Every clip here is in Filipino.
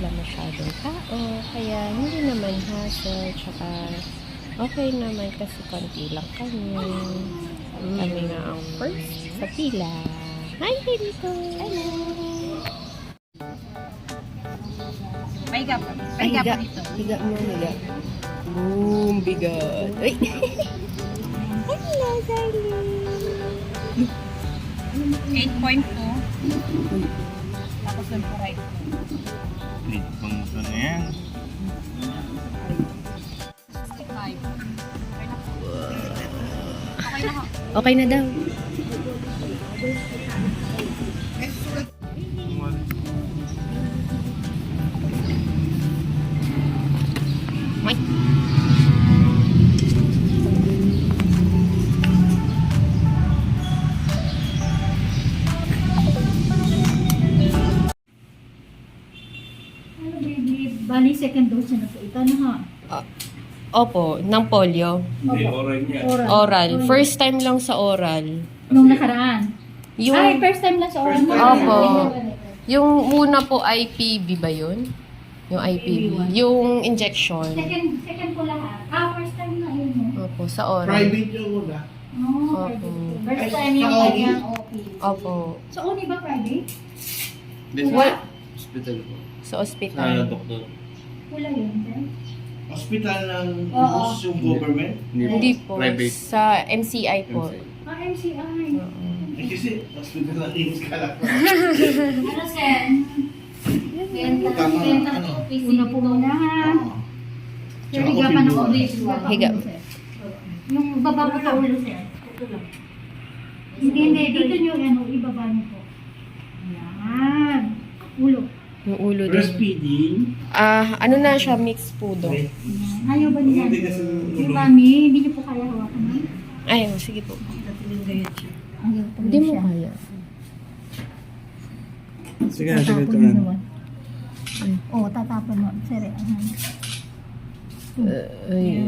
wala masyadong tao, kaya hindi naman hassle, tsaka okay naman kasi konti lang kami. Kami nga ang first sa pila. Hi, dito! Hello! Pahiga pa. Pahiga pa dito. Higa mo, higa. Boom, bigat. Ay! Hello, darling! 8.2. Tapos yung right. Wait, pang na yan. 65. Okay na ho. Okay na daw. Wait. Bali, second dose na po ito, no ha? Opo, ng polio. Hindi, oral niya. Oral. First time lang sa oral. Nung nakaraan. Yung, Ay, first time lang sa oral mo. Opo. Yung muna po IPB ba yun? Yung IPB. Yung injection. Second po lahat. First time na yun mo. Opo, sa oral. Private yung una. Oh, Opo. first time yung Sa OP? kanyang OP. Opo. So, uni ba Friday? What? Hospital po. Sa Sa ospital. doktor. Wala yun, sir. Hospital ng Oo. bus yung government. Hindi po. Private. Sa MCI po. MCI. Oo. Eh, kasi hospital ng Imus Kalak. Ano, sir? Tama, ano? Una po muna, ha? Sir, higa pa ng oblis. Higa. Yung baba ko sa ulo, sir. Ito lang. Hindi. Dito nyo, ano, ibaba nyo po. Yan. Ulo. Yung ulo din. Breastfeeding. Ano na siya? Mixed food. Okay. Yan. Ayaw ba nila? Hindi kasi Yung mami, hindi nyo po kaya hawakan na? Ay, sige po. Ayaw po Hindi mo siya. kaya. Sige Tatapon mo naman. Oo, tatapon mo. Sir, Ay.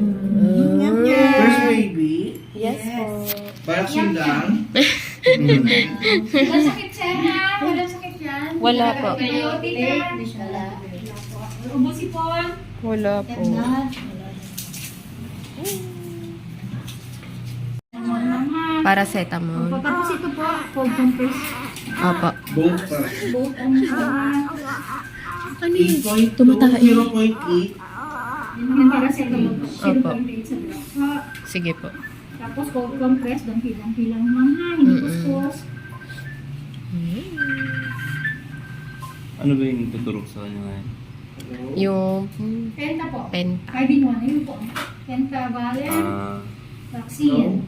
First baby. Yes po. Vaccine lang. Walang sakit, sir, ha? Walang sakit yan? Wala po. Kayo, tita? Wala. Ubusi po. Wala po. Paracetamol. Tapos ito po, cold compress. Opo. Both pa. Both, ano siya? Ano 8.2, Tumataas. 0.8. Yung paracetamol po. Opo. 0.8 sa block. Sige po. Tapos cold compress, doon hilang-hilang lang ha. Hindi puspos. Ano ba yung tuturok sa kanya ngayon? Yung Penta po. pen. Carbinone, ayun po. Pentavalent vaccine.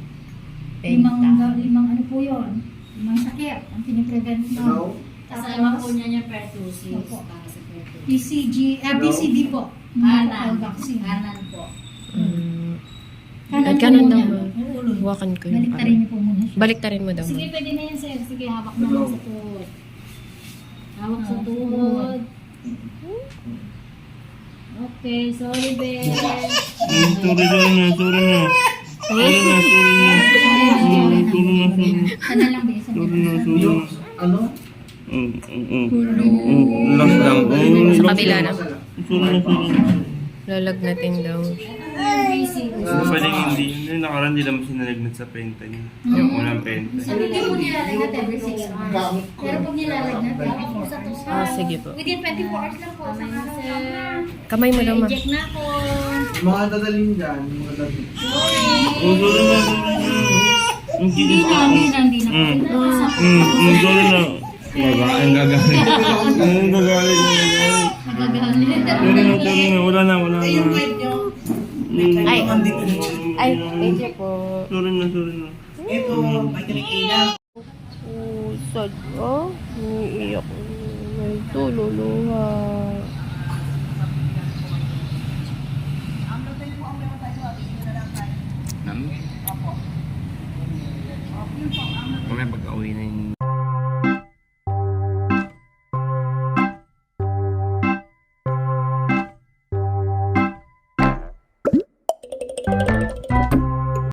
Penta. Limang ano po yun. Limang sakit. Ang piniprevent mo. Kasama po niya niya pertussis. Opo. Para sa pertussis. PCV po. Kanan. Vaccine. Kanan po. Kanan Kanan po daw muna. mo. Huwakan ko yung Baliktarin niyo po muna siya. Baliktarin mo daw mo. Sige, pwede na yan, sir. Sige, hawak na lang sa tuhod. Hawak sa tuhod. Okay, sorry, babe. Sorry na. Sana lang, be. Yung ano? Last lang. Sa kabila na. Sorry na. Lalagnatin daw. Pwedeng hindi. Yung nakaraan, hindi naman sinalagnat sa penta niya. Yung unang penta. Hindi po nilalagnat every 6 hours. Pero pag nilalagnat, dapat po sa tuhod. Sige po. Within 24 hours lang po. Sa araw lang. Kamay mo daw ma. Inject na ako. Mga dadalhin dyan, mga dadalhin. Sorry na. Hindi na. Sorry na. Ang gagaling. Sorry na. Wala na. Ay, thank you po. Sorry na. Ito, may kinikina. Sad oh. Umiiyak. May tululuha. Mamaya pag-uwi na yung